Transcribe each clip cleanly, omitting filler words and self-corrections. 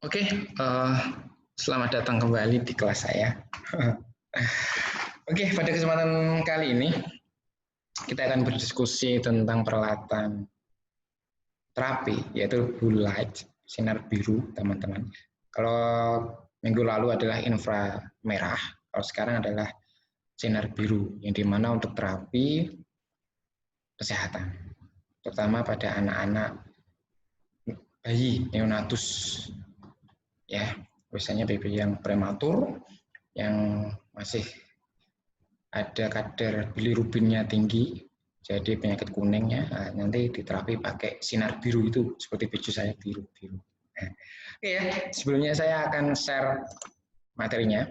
Oke, selamat datang kembali di kelas saya. Oke, pada kesempatan kali ini kita akan berdiskusi tentang peralatan terapi, yaitu blue light, sinar biru, teman-teman. Kalau minggu lalu adalah inframerah, kalau sekarang adalah sinar biru, yang dimana untuk terapi kesehatan, terutama pada anak-anak bayi neonatus, ya, biasanya baby yang prematur, yang masih ada kadar bilirubinnya tinggi, jadi penyakit kuningnya, nanti diterapi pakai sinar biru itu, seperti baju saya biru-biru. Oke ya, sebelumnya saya akan share materinya.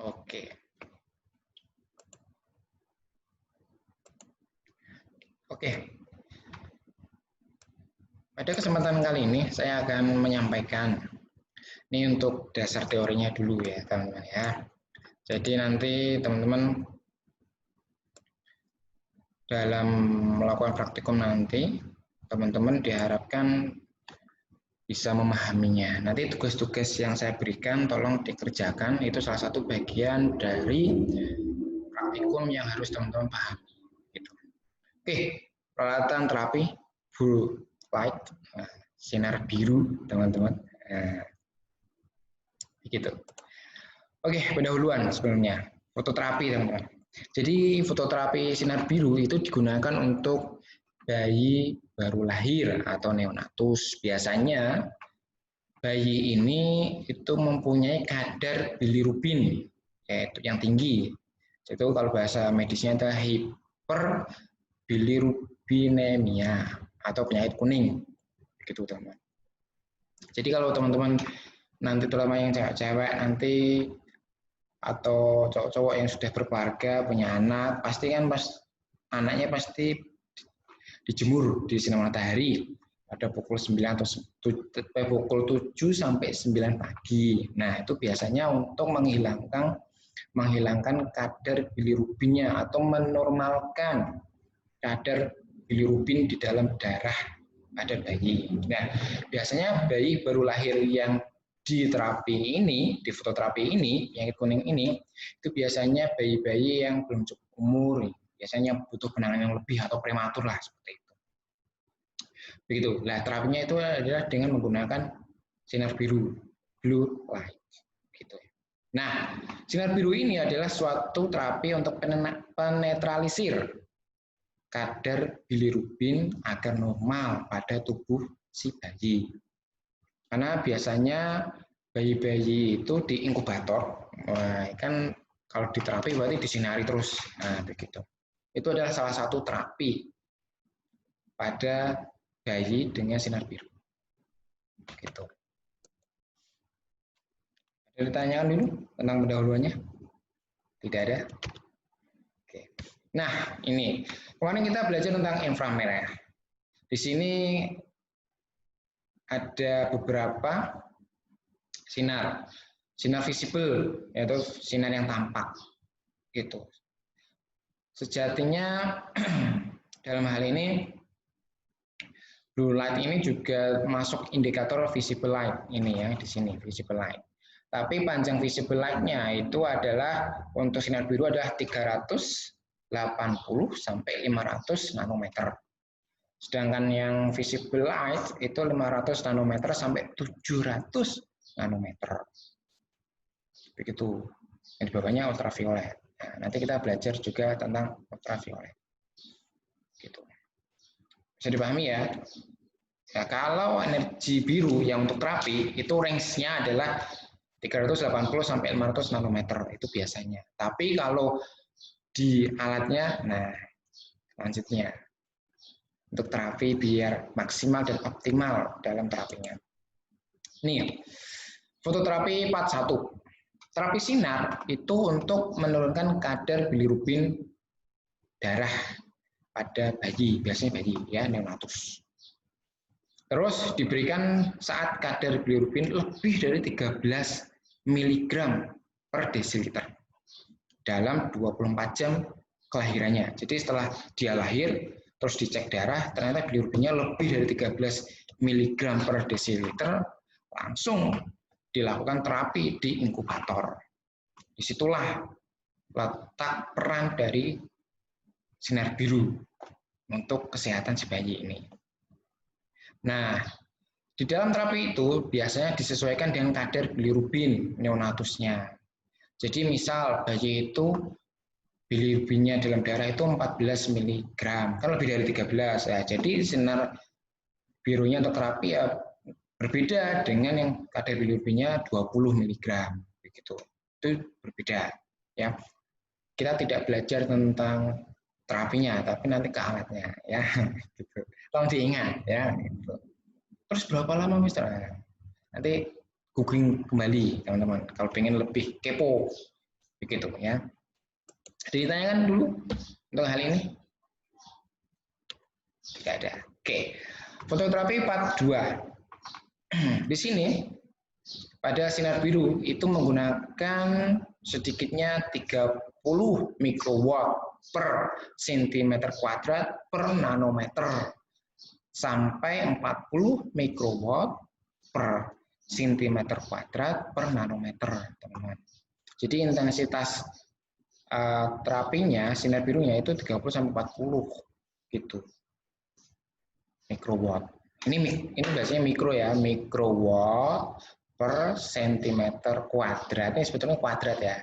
Oke. Oke. Pada kesempatan kali ini saya akan menyampaikan ini untuk dasar teorinya dulu ya, teman-teman ya. Jadi nanti teman-teman dalam melakukan praktikum nanti, teman-teman diharapkan bisa memahaminya. Nanti tugas-tugas yang saya berikan tolong dikerjakan, itu salah satu bagian dari praktikum yang harus teman-teman pahami. Gitu. Oke, peralatan terapi blue light, sinar biru, teman-teman. Begitu. Oke, pendahuluan sebelumnya. Fototerapi, teman-teman. Jadi fototerapi sinar biru itu digunakan untuk bayi baru lahir atau neonatus. Biasanya bayi ini itu mempunyai kadar bilirubin yaitu yang tinggi. Itu kalau bahasa medisnya adalah hiperbilirubinemia atau penyakit kuning. Begitu, teman-teman. Jadi kalau teman-teman nanti terutama yang cewek-cewek nanti atau cowok-cowok yang sudah berkeluarga punya anak, pasti kan anaknya pasti dijemur di sinar matahari pada pukul 9 atau pukul 7 sampai 9 pagi. Nah, itu biasanya untuk menghilangkan kadar bilirubinnya atau menormalkan kadar bilirubin di dalam darah pada bayi. Nah, biasanya bayi baru lahir yang di terapi ini, di fototerapi ini, yang kuning ini, itu biasanya bayi-bayi yang belum cukup umur, biasanya butuh penanganan yang lebih atau prematur lah seperti itu. Begitu. Nah, terapinya itu adalah dengan menggunakan sinar biru, blue light. Gitu. Nah, sinar biru ini adalah suatu terapi untuk penetralisir kadar bilirubin agar normal pada tubuh si bayi. Karena biasanya bayi-bayi itu di inkubator, kan kalau diterapi berarti disinari terus, nah begitu. Itu adalah salah satu terapi pada bayi dengan sinar biru. Gitu. Ada ditanyakan dulu tentang pendahuluannya? Tidak ada? Oke. Nah, ini kemarin kita belajar tentang inframerah. Di sini ada beberapa sinar visible, yaitu sinar yang tampak, gitu. Sejatinya dalam hal ini blue light ini juga masuk indikator visible light ini ya, di sini visible light. Tapi panjang visible light-nya itu adalah untuk sinar biru adalah 380 sampai 500 nanometer. Sedangkan yang visible light itu 500 nanometer sampai 700 nanometer. Begitu. Yang di bawahnya ultraviolet. Nah, nanti kita belajar juga tentang ultraviolet. Gitu. Bisa dipahami ya? Ya, kalau energi biru yang untuk terapi itu range-nya adalah 380 sampai 500 nanometer itu biasanya. Tapi kalau di alatnya, nah selanjutnya untuk terapi biar maksimal dan optimal dalam terapinya. Nih, fototerapi 41. Terapi sinar itu untuk menurunkan kadar bilirubin darah pada bayi, biasanya bayi ya neonatus. Terus diberikan saat kadar bilirubin lebih dari 13 mg per desiliter dalam 24 jam kelahirannya. Jadi setelah dia lahir, terus dicek darah, ternyata bilirubinnya lebih dari 13 mg per desiliter, langsung dilakukan terapi di inkubator. Disitulah letak peran dari sinar biru untuk kesehatan si bayi ini. Nah, di dalam terapi itu biasanya disesuaikan dengan kadar bilirubin neonatusnya. Jadi misal bayi itu bilirubinnya dalam darah itu 14 mg, kan lebih dari 13 ya. Jadi sinar birunya untuk terapi ya berbeda dengan yang kadar bilirubinnya 20 mg begitu. Itu berbeda ya. Kita tidak belajar tentang terapinya, tapi nanti ke alatnya ya. Gitu. Tolong diingat ya. Gitu. Terus berapa lama Mister? Nanti googling kembali teman-teman. Kalau pengen lebih kepo, begitu ya. Ditanyakan dulu untuk hal ini. Tidak ada. Oke. Fototerapi part 2. Di sini pada sinar biru itu menggunakan sedikitnya 30 mikrowatt per cm² per nanometer sampai 40 mikrowatt per cm² per nanometer, teman-teman. Jadi intensitas terapinya sinar birunya itu 30 sampai 40 gitu. Mikrowatt. Ini biasanya mikro ya, mikrowatt per cm². Ini sebetulnya kuadrat ya,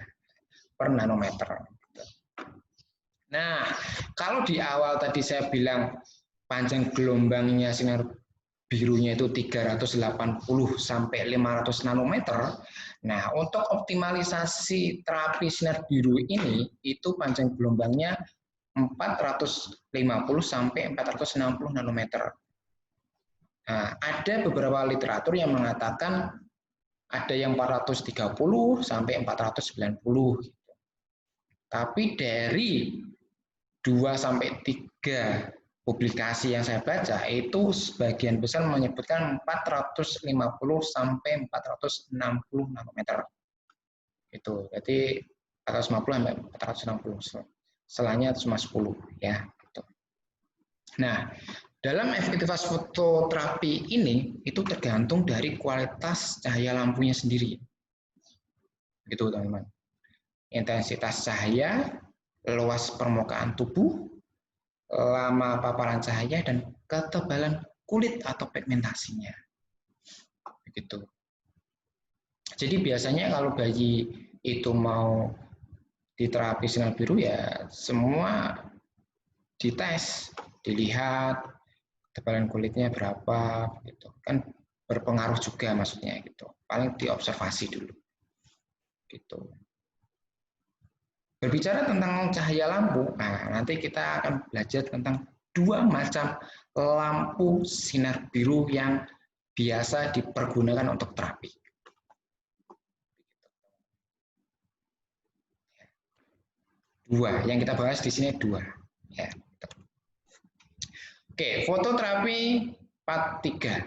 per nanometer. Nah, kalau di awal tadi saya bilang panjang gelombangnya sinar birunya itu 380 sampai 500 nanometer. Nah, untuk optimalisasi terapi sinar biru ini itu panjang gelombangnya 450 sampai 460 nanometer. Nah, ada beberapa literatur yang mengatakan ada yang 430 sampai 490 gitu. Tapi dari 2 sampai 3 publikasi yang saya baca itu sebagian besar menyebutkan 450 sampai 460 nanometer. Itu. Jadi 450 sampai 460. Selanya cuma 10 ya. Gitu. Nah, dalam efektivitas fototerapi ini itu tergantung dari kualitas cahaya lampunya sendiri. Begitu, teman-teman. Intensitas cahaya, luas permukaan tubuh, lama paparan cahaya, dan ketebalan kulit atau pigmentasinya. Begitu. Jadi biasanya kalau bayi itu mau diterapi sinar biru ya semua dites, dilihat ketebalan kulitnya berapa, gitu kan berpengaruh juga maksudnya gitu. Paling diobservasi dulu, gitu. Berbicara tentang cahaya lampu, nah nanti kita akan belajar tentang 2 macam lampu sinar biru yang biasa dipergunakan untuk terapi. Dua, yang kita bahas di sini 2. Ya. Oke, fototerapi part 3.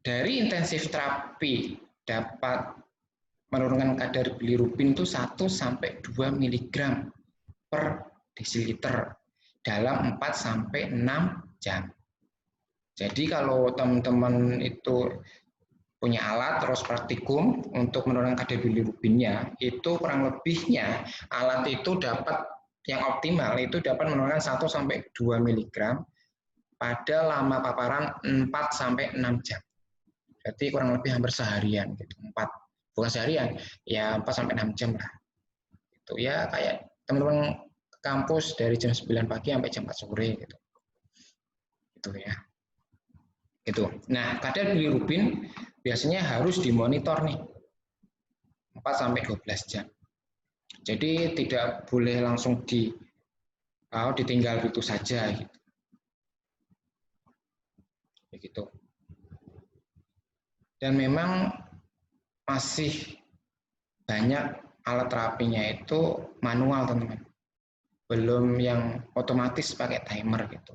Dari intensif terapi dapat menurunkan kadar bilirubin itu 1 sampai 2 mg per desiliter dalam 4 sampai 6 jam. Jadi kalau teman-teman itu punya alat terus praktikum untuk menurunkan kadar bilirubinnya, itu kurang lebihnya alat itu dapat yang optimal itu dapat menurunkan 1 sampai 2 mg pada lama paparan 4 sampai 6 jam. Jadi kurang lebih hampir seharian gitu. 4 bukan seharian, ya 4 sampai 6 jam lah. Itu ya kayak teman-teman kampus dari jam 9 pagi sampai jam 4 sore gitu. Itu ya. Gitu. Nah, kadar bilirubin biasanya harus dimonitor nih 4 sampai 12 jam. Jadi tidak boleh langsung ditinggal begitu saja gitu. Begitu. Dan memang masih banyak alat terapinya itu manual, teman-teman. Belum yang otomatis pakai timer gitu.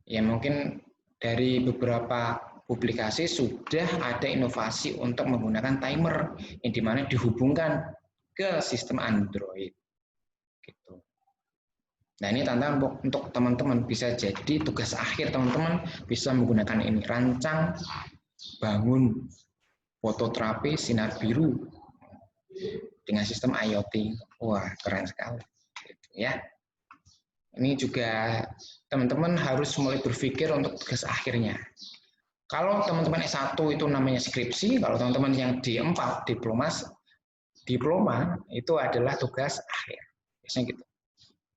Ya mungkin dari beberapa publikasi sudah ada inovasi untuk menggunakan timer yang dimana dihubungkan ke sistem Android. Gitu. Nah ini tantangan untuk teman-teman, bisa jadi tugas akhir teman-teman bisa menggunakan ini, rancang bangun fototerapi sinar biru dengan sistem IoT. Wah keren sekali. Gitu, ya. Ini juga teman-teman harus mulai berpikir untuk tugas akhirnya. Kalau teman-teman S1 itu namanya skripsi, kalau teman-teman yang D4 diploma itu adalah tugas akhir. Biasanya gitu.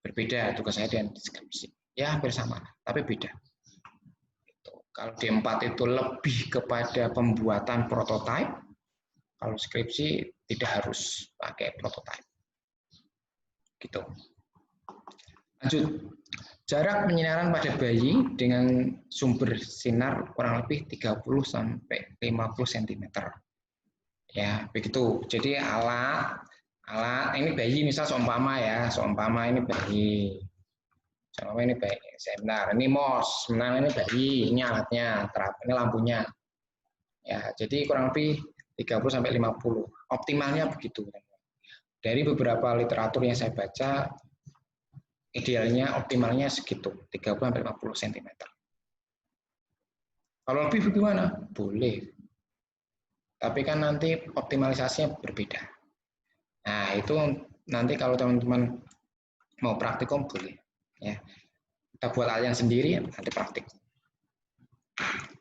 Berbeda tugas saya dengan skripsi. Ya hampir sama, tapi beda. Kalau D4 itu lebih kepada pembuatan prototipe, kalau skripsi tidak harus pakai prototipe. Gitu. Lanjut. Jarak penyinaran pada bayi dengan sumber sinar kurang lebih 30 sampai 50 cm. Ya, begitu. Jadi alat ini bayi misal seumpama ini bayi. Seumpama ini bayi, sebentar. Ini MOS, ini bayi, ini alatnya, ini lampunya. Ya, jadi kurang lebih 30 sampai 50. Optimalnya begitu. Dari beberapa literatur yang saya baca, idealnya optimalnya segitu 30-50 cm. Kalau lebih bagaimana? Boleh. Tapi kan nanti optimalisasinya berbeda. Nah, itu nanti kalau teman-teman mau praktikum boleh. Ya. Kita buat alian sendiri, nanti praktik.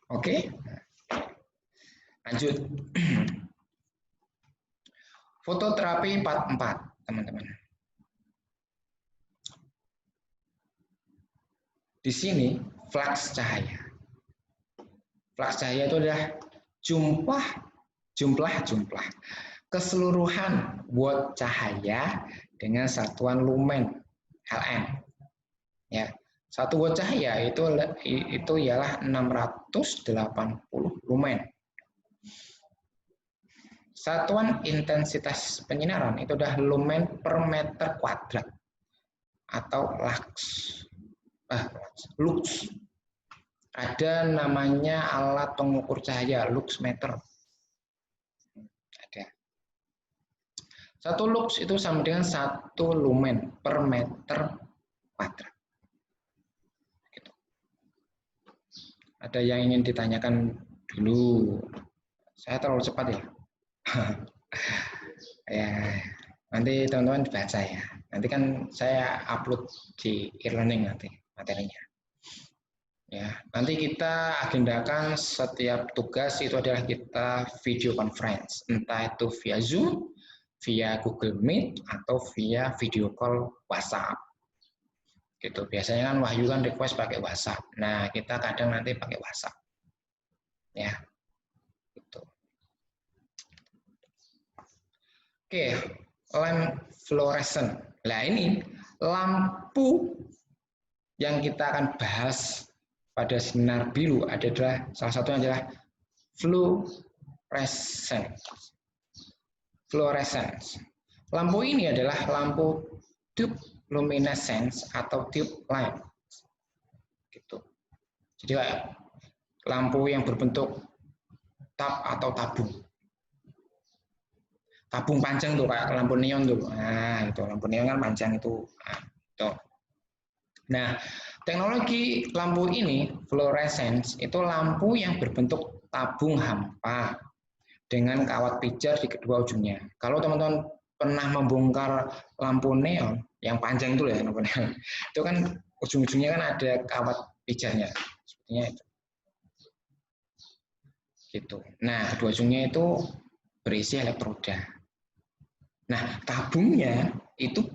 Oke? Lanjut. Fototerapi 44, teman-teman. Di sini flux cahaya. Flux cahaya itu adalah jumlah keseluruhan watt cahaya dengan satuan lumen LM. Ya, 1 watt cahaya itu ialah 680 lumen. Satuan intensitas penyinaran itu adalah lumen per meter kuadrat atau lux. Ada namanya alat pengukur cahaya, lux meter. Ada. 1 lux itu sama dengan 1 lumen per meter kuadrat. Gitu. Ada yang ingin ditanyakan dulu? Saya terlalu cepat ya? Ya, nanti teman-teman baca ya. Nanti kan saya upload di e-learning nanti materinya. Ya, nanti kita agendakan setiap tugas itu adalah kita video conference, entah itu via Zoom, via Google Meet, atau via video call WhatsApp. Gitu. Biasanya kan Wahyu kan request pakai WhatsApp. Nah, kita kadang nanti pakai WhatsApp. Ya. Gitu. Oke, lamp fluorescent. Nah, ini lampu yang kita akan bahas pada sinar biru adalah salah satunya adalah fluorescence. Lampu ini adalah lampu tube luminescence atau tube light. Gitu. Jadi kayak lampu yang berbentuk tab atau tabung. Tabung panjang tuh kayak lampu neon tuh. Nah, itu lampu neon kan panjang itu. Nah, itu. Nah, teknologi lampu ini, fluorescence, itu lampu yang berbentuk tabung hampa dengan kawat pijar di kedua ujungnya. Kalau teman-teman pernah membongkar lampu neon yang panjang itu ya, itu kan ujung-ujungnya kan ada kawat pijarnya, sepertinya itu. Gitu. Nah, kedua ujungnya itu berisi elektroda. Nah, tabungnya itu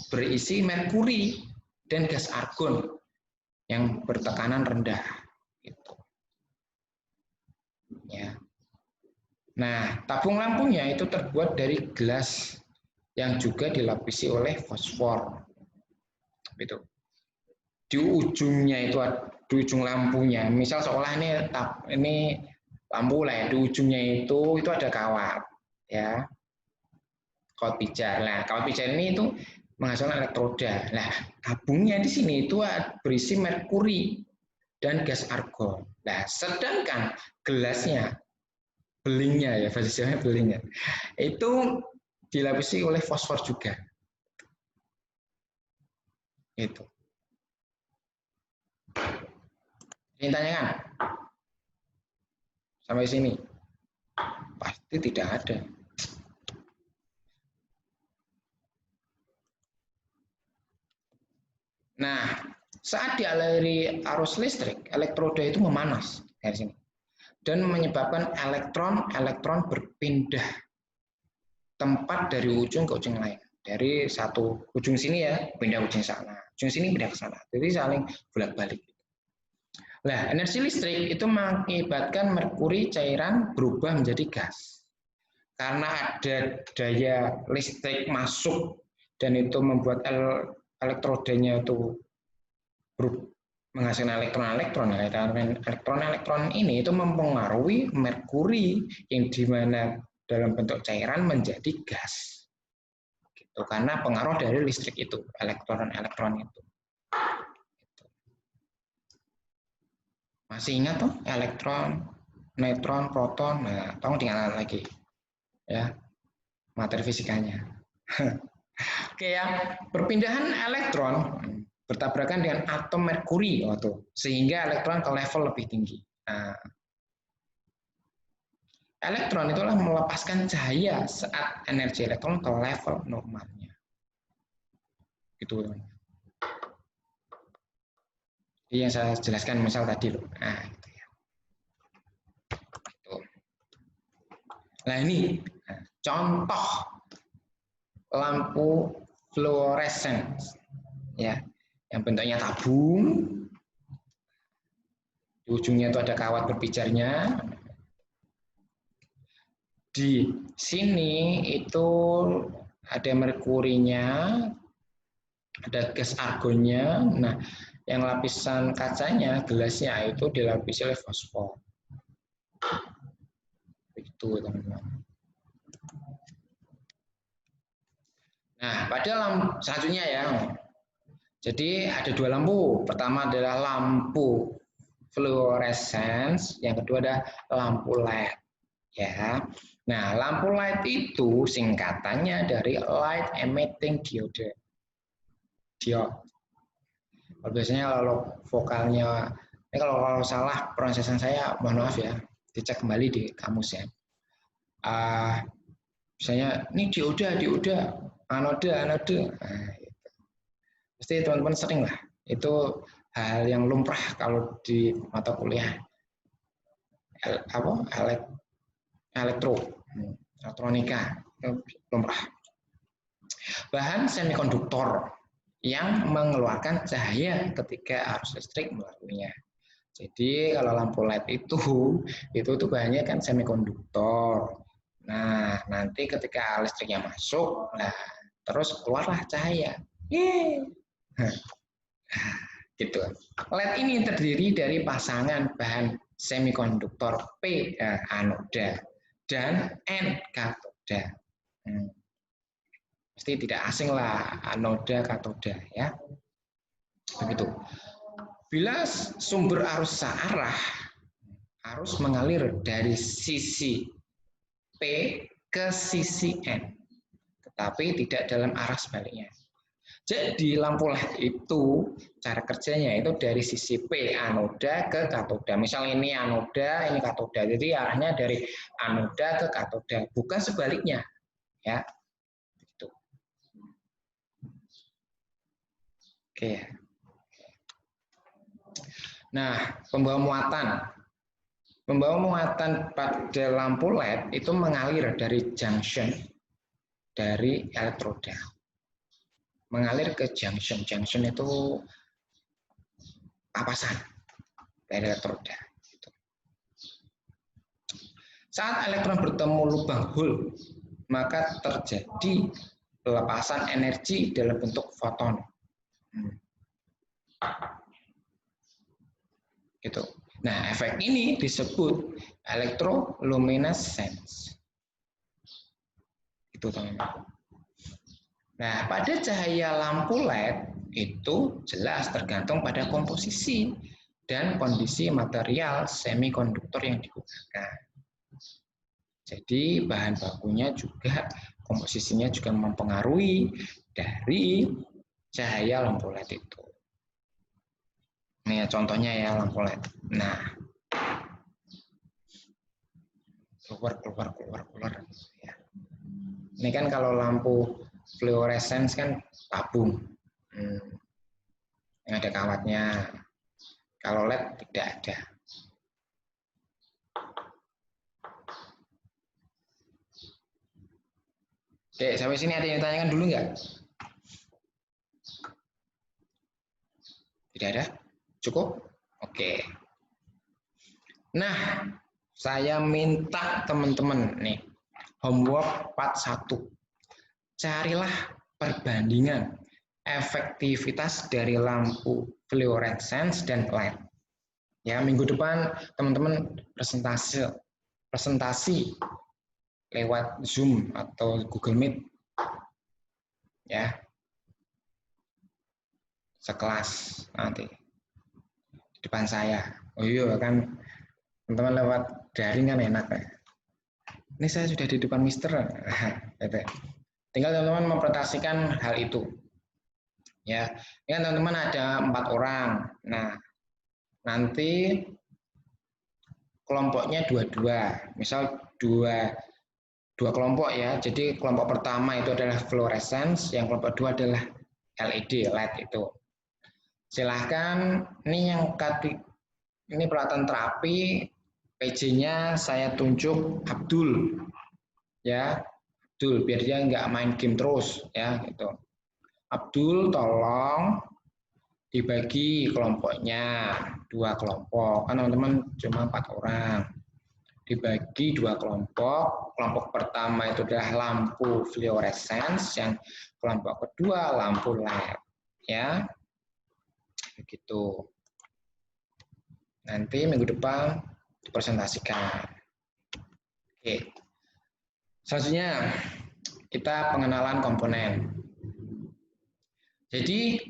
berisi merkuri dan gas argon yang bertekanan rendah. Gitu. Ya. Nah, tabung lampunya itu terbuat dari gelas yang juga dilapisi oleh fosfor. Gitu. Di ujungnya itu, di ujung lampunya, misal seolah ini lampu lah ya, di ujungnya itu ada kawat, ya. Kawat pijar. Nah, kawat pijar ini itu menghasilkan elektroda. Nah, tabungnya di sini itu berisi merkuri dan gas argon. Nah, sedangkan gelasnya, belingnya ya, posisinya belingnya, itu dilapisi oleh fosfor juga. Itu. Ini tanyakan. Sampai sini. Pasti tidak ada. Nah, saat dialiri arus listrik, elektroda itu memanas dari sini dan menyebabkan elektron berpindah tempat dari ujung ke ujung lain. Dari satu ujung sini ya, pindah ujung sana. Ujung sini pindah ke sana. Jadi saling bolak-balik. Nah, energi listrik itu mengakibatkan merkuri cairan berubah menjadi gas. Karena ada daya listrik masuk dan itu membuat elektrodanya itu menghasilkan elektron ini itu mempengaruhi merkuri yang dimana dalam bentuk cairan menjadi gas gitu, karena pengaruh dari listrik itu, elektron itu. Masih ingat tuh elektron, neutron, proton? Nah, tolong diingat lagi ya materi fisikanya. Oke ya, perpindahan elektron bertabrakan dengan atom merkuri sehingga elektron ke level lebih tinggi. Nah, elektron itulah melepaskan cahaya saat energi elektron ke level normalnya. Gitu. Jadi yang saya jelaskan misal tadi loh. Nah, gitu ya. Gitu. Nah ini contoh lampu fluoresen ya, yang bentuknya tabung. Di ujungnya itu ada kawat berpijarnya. Di sini itu ada merkurinya, ada gas argonnya. Nah, yang lapisan kacanya, gelasnya itu dilapisi oleh fosfor. Begitu, teman-teman. Nah, pada lampu selanjutnya ya. Jadi ada dua lampu. Pertama adalah lampu fluorescence, yang kedua ada lampu LED. Ya. Nah, lampu LED itu singkatannya dari light emitting diode. Kalau biasanya kalau vokalnya, ini kalau salah pronunciation saya, mohon maaf ya, dicek kembali di kamus ya. Misalnya ini dioda, anode. Nah, gitu. Pasti teman-teman sering lah. Itu hal yang lumrah kalau di mata kuliah elektronika, lumrah. Bahan semikonduktor yang mengeluarkan cahaya ketika arus listrik melaluinya. Jadi kalau lampu LED itu tuh bahannya kan semikonduktor. Nah, nanti ketika listriknya masuk, nah terus keluarlah cahaya. Gitu. LED ini terdiri dari pasangan bahan semikonduktor P anoda dan N katoda. Pasti tidak asing lah anoda katoda ya. Begitu. Bila sumber arus searah, arus mengalir dari sisi P ke sisi N, tetapi tidak dalam arah sebaliknya. Jadi lampu LED itu cara kerjanya itu dari sisi P anoda ke katoda. Misal ini anoda, ini katoda. Jadi arahnya dari anoda ke katoda, bukan sebaliknya, ya. Gitu. Oke. Nah, pembawa muatan pada lampu LED itu mengalir dari junction dari elektroda. Mengalir ke junction itu papasan dari elektroda. Saat elektron bertemu lubang Hall, maka terjadi pelepasan energi dalam bentuk foton. Gitu. Nah, efek ini disebut electroluminescence. Itu teman-teman. Nah, pada cahaya lampu LED itu jelas tergantung pada komposisi dan kondisi material semikonduktor yang digunakan. Jadi bahan bakunya juga, komposisinya juga mempengaruhi dari cahaya lampu LED itu. Ini ya contohnya ya lampu LED. Nah, keluar. Ya. Ini kan kalau lampu fluorescence kan tabung, yang ada kawatnya. Kalau LED tidak ada. Oke, sampai sini ada yang tanyakan dulu nggak? Tidak ada? Cukup? Oke. Nah, saya minta teman-teman nih, homework part 1. Carilah perbandingan efektivitas dari lampu fluorescence dan LED. Ya, minggu depan teman-teman presentasi lewat Zoom atau Google Meet. Ya. Sekelas nanti di depan saya. Oh iya kan teman-teman lewat daring kan enak ya. Ini saya sudah di depan Mister. Tinggal teman-teman mempresentasikan hal itu. Ya, ini kan teman-teman ada 4 orang. Nah, nanti kelompoknya dua-dua. Misal dua kelompok ya. Jadi kelompok pertama itu adalah fluorescence, yang kelompok 2 adalah LED itu. Silahkan, ini peralatan terapi, PJ-nya saya tunjuk Abdul, ya Abdul, biar dia nggak main game terus, ya gitu. Abdul, tolong dibagi kelompoknya 2 kelompok, kan teman-teman cuma 4 orang, dibagi 2 kelompok. Kelompok pertama itu adalah lampu fluorescence, yang kelompok kedua lampu LED, ya. Begitu. Nanti minggu depan dipresentasikan. Oke. Selanjutnya kita pengenalan komponen. Jadi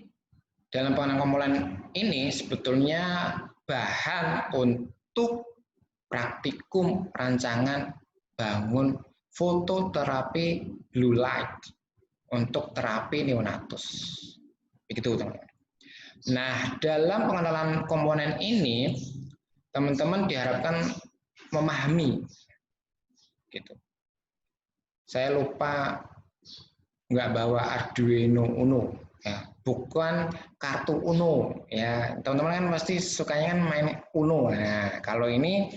dalam pengenalan komponen ini sebetulnya bahan untuk praktikum rancangan bangun fototerapi blue light untuk terapi neonatus. Begitu teman-teman. Nah, dalam pengenalan komponen ini, teman-teman diharapkan memahami, gitu. Saya lupa nggak bawa Arduino Uno, ya, bukan kartu Uno, ya. Teman-teman kan pasti sukanya kan main Uno. Nah, kalau ini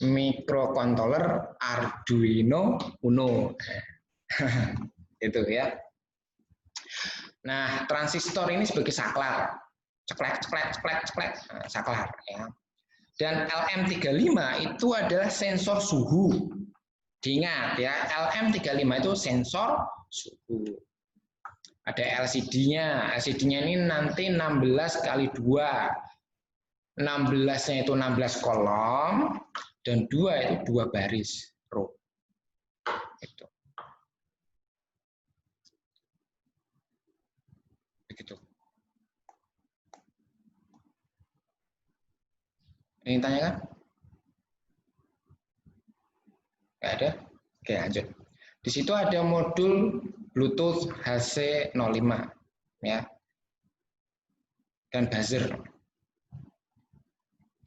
microcontroller Arduino Uno, itu ya. Nah, transistor ini sebagai saklar. Ceklek, saklar ya. Dan LM35 itu adalah sensor suhu. Diingat ya, LM35 itu sensor suhu. Ada LCD-nya. LCD-nya ini nanti 16 kali 2. 16-nya itu 16 kolom dan 2 itu 2 baris row. Itu. Begitu. Ini tanya kan? Nggak ada? Oke, lanjut. Di situ ada modul Bluetooth HC05 ya. Dan buzzer.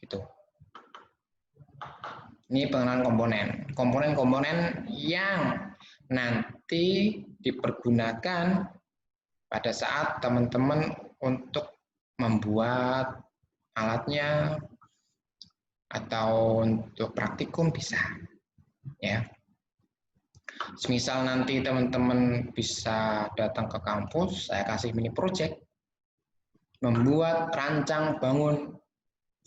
Gitu. Ini pengenalan komponen. Komponen-komponen yang nanti dipergunakan pada saat teman-teman untuk membuat alatnya atau untuk praktikum bisa. Ya. Misal nanti teman-teman bisa datang ke kampus, saya kasih mini project membuat rancang bangun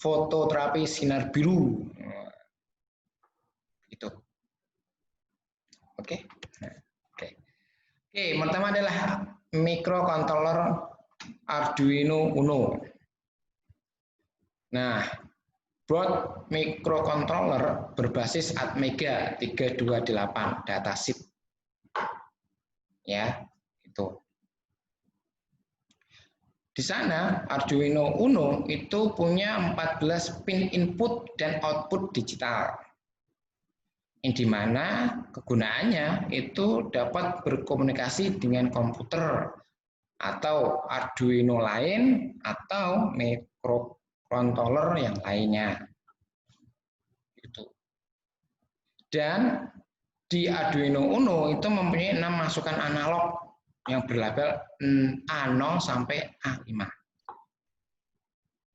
fototerapi sinar biru. Itu. Oke. Oke. Oke, pertama adalah microcontroller Arduino Uno. Nah, board microcontroller berbasis Atmega 328 datasheet. Ya, itu. Di sana Arduino Uno itu punya 14 pin input dan output digital. Yang dimana kegunaannya itu dapat berkomunikasi dengan komputer atau Arduino lain atau microcontroller yang lainnya. Gitu. Dan di Arduino Uno itu mempunyai 6 masukan analog yang berlabel A0 sampai A5.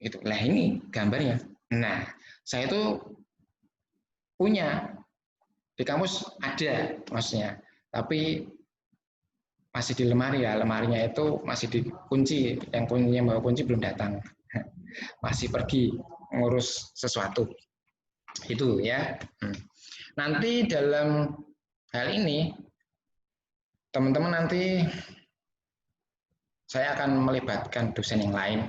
Itu. Nah ini gambarnya. Nah, saya itu punya di kampus ada maksudnya, tapi masih di lemari ya, lemarinya itu masih dikunci, yang bawa kunci belum datang, masih pergi ngurus sesuatu itu ya. Nanti dalam hal ini teman-teman nanti saya akan melibatkan dosen yang lain,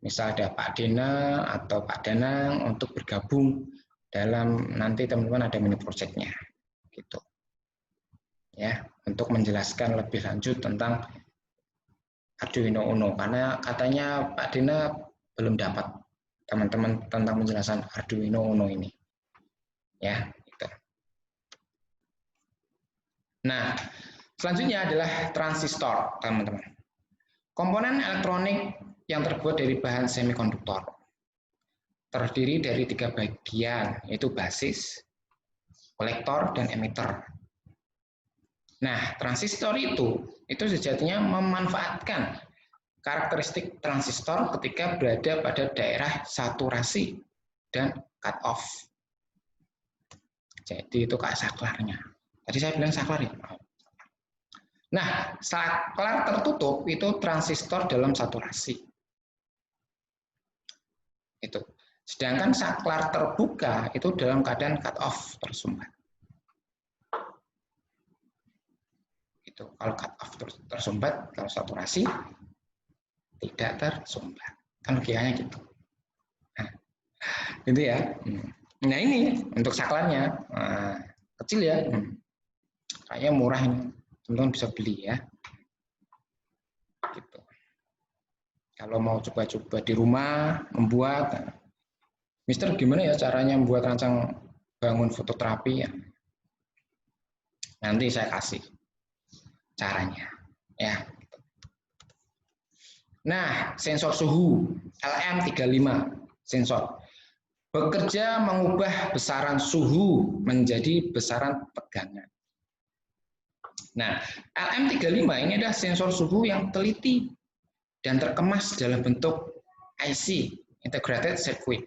misal ada Pak Dena atau Pak Danang untuk bergabung dalam nanti teman-teman ada mini projectnya gitu ya, untuk menjelaskan lebih lanjut tentang Arduino Uno, karena katanya Pak Dena belum dapat teman-teman tentang penjelasan Arduino Uno ini ya gitu. Nah, selanjutnya adalah transistor, teman-teman. Komponen elektronik yang terbuat dari bahan semikonduktor terdiri dari 3 bagian, yaitu basis, kolektor, dan emitter. Nah, transistor itu sejatinya memanfaatkan karakteristik transistor ketika berada pada daerah saturasi dan cut off. Jadi itu kayak saklarnya. Tadi saya bilang saklar ya. Nah, saklar tertutup itu transistor dalam saturasi. Itu. Sedangkan saklar terbuka itu dalam keadaan cut off, tersumbat. Itu. Kalau cut off tersumbat, kalau saturasi tidak tersumbat. Kan logikanya gitu. Nah, itu ya. Nah ini untuk saklarnya. Nah, kecil ya. Kayaknya murah ini. Teman-teman bisa beli ya. Gitu. Kalau mau coba-coba di rumah membuat, Mister gimana ya caranya membuat rancang bangun fototerapi ya? Nanti saya kasih caranya ya. Nah, sensor suhu LM35 sensor bekerja mengubah besaran suhu menjadi besaran tegangan. Nah, LM35 ini adalah sensor suhu yang teliti dan terkemas dalam bentuk IC, Integrated Circuit.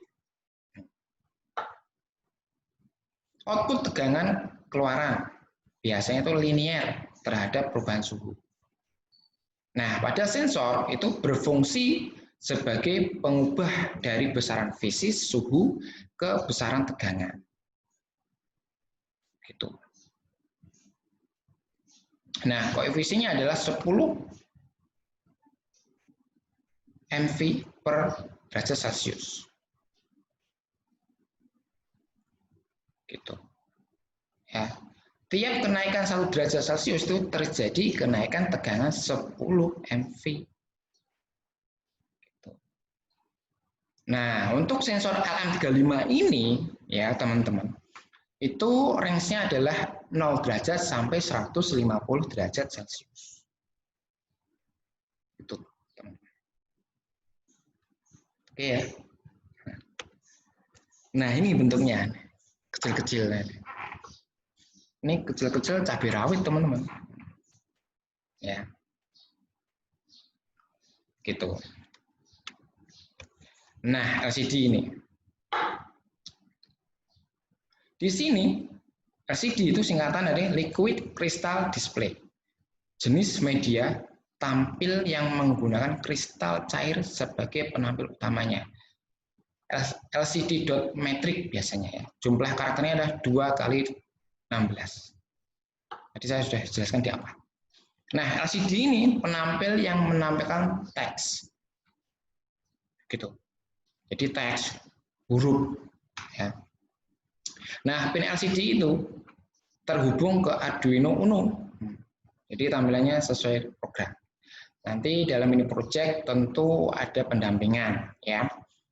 Output tegangan keluaran biasanya itu linear terhadap perubahan suhu. Nah, pada sensor itu berfungsi sebagai pengubah dari besaran fisis suhu ke besaran tegangan. Gitu. Nah, koefisiennya adalah 10 MV per derajat Celcius. Gitu. Ya. Tiap kenaikan 1 derajat Celcius itu terjadi kenaikan tegangan 10 MV. Gitu. Nah, untuk sensor LM35 ini ya teman-teman, itu range-nya adalah 0 derajat sampai 150 derajat Celcius. Itu. Oke ya. Nah, ini bentuknya kecil-kecil. Ini kecil-kecil cabai rawit, teman-teman. Ya. Gitu. Nah, LCD ini. Di sini LCD itu singkatan dari Liquid Crystal Display. Jenis media tampil yang menggunakan kristal cair sebagai penampil utamanya. LCD dot matrix biasanya ya. Jumlah karakternya adalah 2x16. Tadi saya sudah jelaskan di awal. Nah, LCD ini penampil yang menampilkan teks. Gitu. Jadi teks, huruf ya. Nah, pin LCD itu terhubung ke Arduino Uno. Jadi tampilannya sesuai program. Nanti dalam mini project tentu ada pendampingan ya.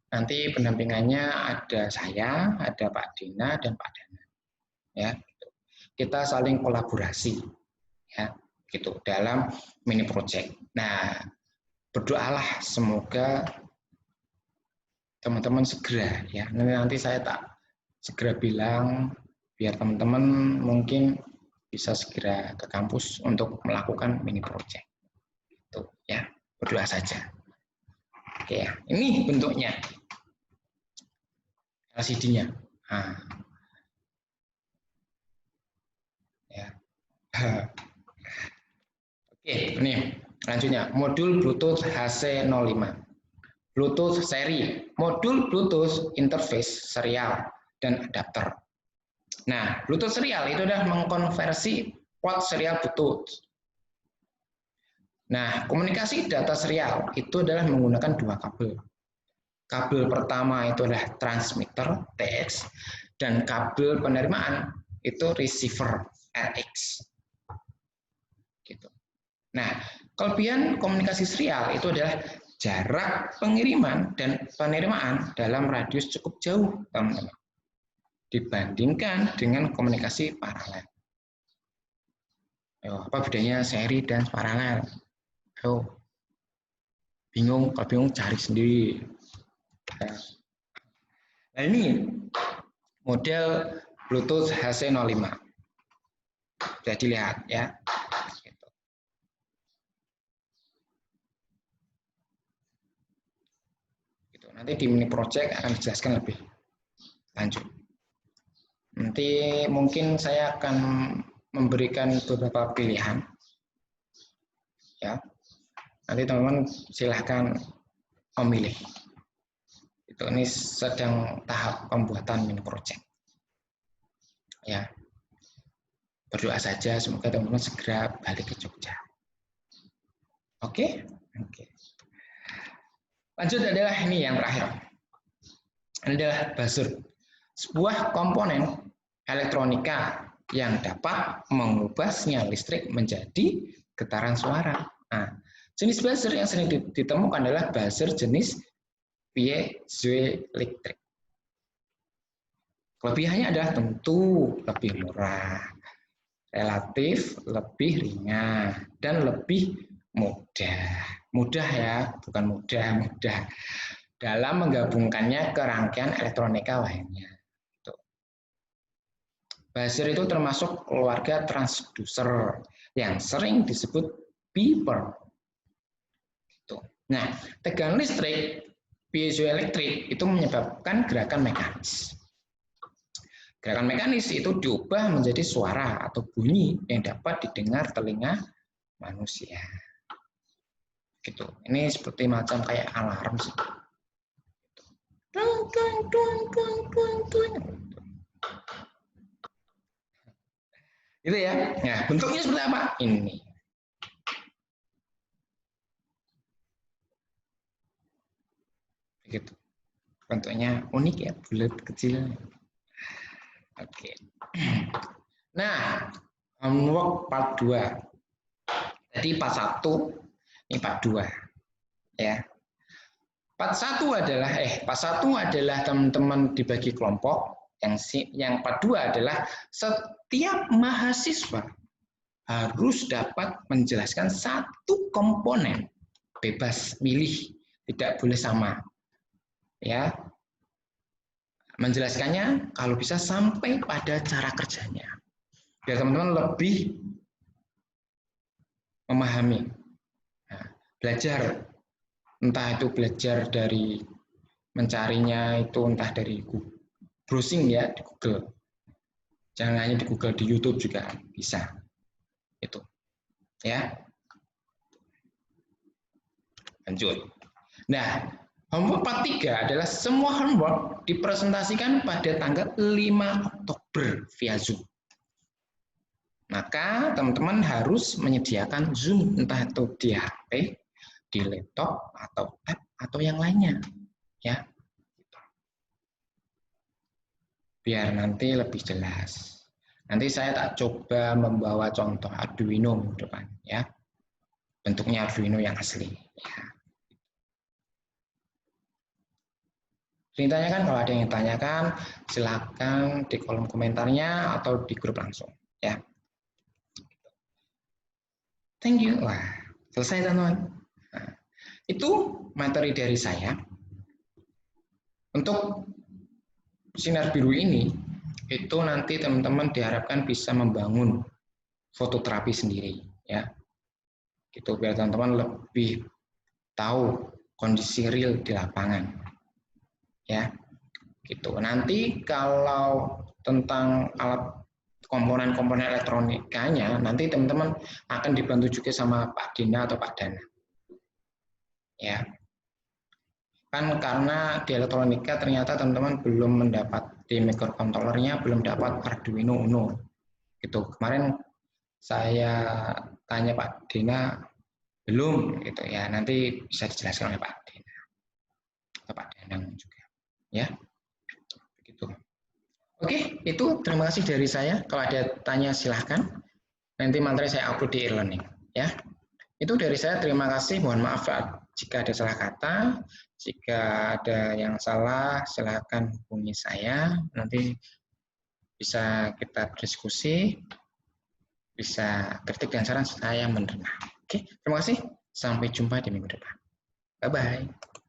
Nanti pendampingannya ada saya, ada Pak Dina dan Pak Dana. Ya, kita saling kolaborasi ya, gitu dalam mini project. Nah, berdoalah semoga teman-teman segera ya. Nanti saya tak segera bilang biar teman-teman mungkin bisa segera ke kampus untuk melakukan mini project. Itu ya, berdoa saja. Oke ya, ini bentuknya LCD-nya. Nah, ya. Oke, ini selanjutnya modul Bluetooth HC05. Bluetooth seri, modul Bluetooth interface serial dan adapter. Nah, Bluetooth serial itu adalah mengkonversi port serial Bluetooth. Nah, komunikasi data serial itu adalah menggunakan dua kabel. Kabel pertama itu adalah transmitter TX dan kabel penerimaan itu receiver RX. Gitu. Nah, kelebihan komunikasi serial itu adalah jarak pengiriman dan penerimaan dalam radius cukup jauh, teman-teman, dibandingkan dengan komunikasi paralel. Ayo, apa bedanya seri dan paralel? Ayo, bingung? Kalau bingung cari sendiri. Nah, ini model Bluetooth HC05. Bisa dilihat ya. Gitu. Nanti di mini project akan dijelaskan lebih lanjut. Nanti mungkin saya akan memberikan beberapa pilihan. Ya. Nanti teman-teman silahkan memilih. Ini sedang tahap pembuatan mini project. Ya, berdoa saja semoga teman-teman segera balik ke Jogja. Oke? Oke. Lanjut adalah ini yang terakhir. Ini adalah buzzer, sebuah komponen elektronika yang dapat mengubah sinyal listrik menjadi getaran suara. Nah, jenis buzzer yang sering ditemukan adalah buzzer jenis piezoelektrik. Kelebihannya adalah tentu lebih murah, relatif lebih ringan, dan lebih mudah. Mudah ya, bukan mudah, mudah. Dalam menggabungkannya ke rangkaian elektronika lainnya. Buzzer itu termasuk keluarga transducer yang sering disebut beeper. Nah, tegangan listrik piezoelektrik itu menyebabkan gerakan mekanis. Gerakan mekanis itu diubah menjadi suara atau bunyi yang dapat didengar telinga manusia. Gitu. Ini seperti macam kayak alarm sih. Gitu ya. Nah, bentuknya seperti apa? Ini. Gitu. Bentuknya unik ya, bulat kecil. Oke. Nah, homework part 2. Jadi part 1, ini part 2. Ya. Part 1 adalah teman-teman dibagi kelompok. Yang part 2 adalah setiap mahasiswa harus dapat menjelaskan satu komponen, bebas milih, tidak boleh sama. Ya. Menjelaskannya kalau bisa sampai pada cara kerjanya. Biar teman-teman lebih memahami. Nah, belajar, entah itu belajar dari mencarinya itu entah dari browsing ya di Google. Jangan hanya di Google, di YouTube juga bisa. Itu. Ya. Lanjut. Nah, homework part 3 adalah semua homework dipresentasikan pada tanggal 5 Oktober via Zoom. Maka teman-teman harus menyediakan Zoom entah itu di HP, di laptop atau tab atau yang lainnya, ya. Biar nanti lebih jelas. Nanti saya tak coba membawa contoh Arduino depan, ya. bentuknya Arduino yang asli. Ya. Ditanyakan, kalau ada yang ditanyakan, silakan di kolom komentarnya atau di grup langsung. Ya. Thank you. Wah, selesai teman-teman. Nah, itu materi dari saya. Untuk sinar biru ini, itu nanti teman-teman diharapkan bisa membangun fototerapi sendiri. Ya, gitu biar teman-teman lebih tahu kondisi real di lapangan. Ya, gitu. Nanti kalau tentang alat komponen-komponen elektronikanya, nanti teman-teman akan dibantu juga sama Pak Dina atau Pak Dana. Ya, kan karena di elektronika ternyata teman-teman belum mendapat di microcontrollernya belum dapat Arduino Uno. Gitu. Kemarin saya tanya Pak Dina belum gitu ya. Nanti bisa dijelaskan oleh Pak Dina atau Pak Danang juga. Ya. Begitu. Oke, itu terima kasih dari saya. Kalau ada tanya silahkan. Nanti materi saya upload di e-learning. Ya, itu dari saya. Terima kasih. Mohon maaf jika ada salah kata. Jika ada yang salah, silahkan hubungi saya. Nanti bisa kita berdiskusi. Bisa kritik dan saran, saya menerima. Oke, terima kasih. Sampai jumpa di minggu depan. Bye-bye.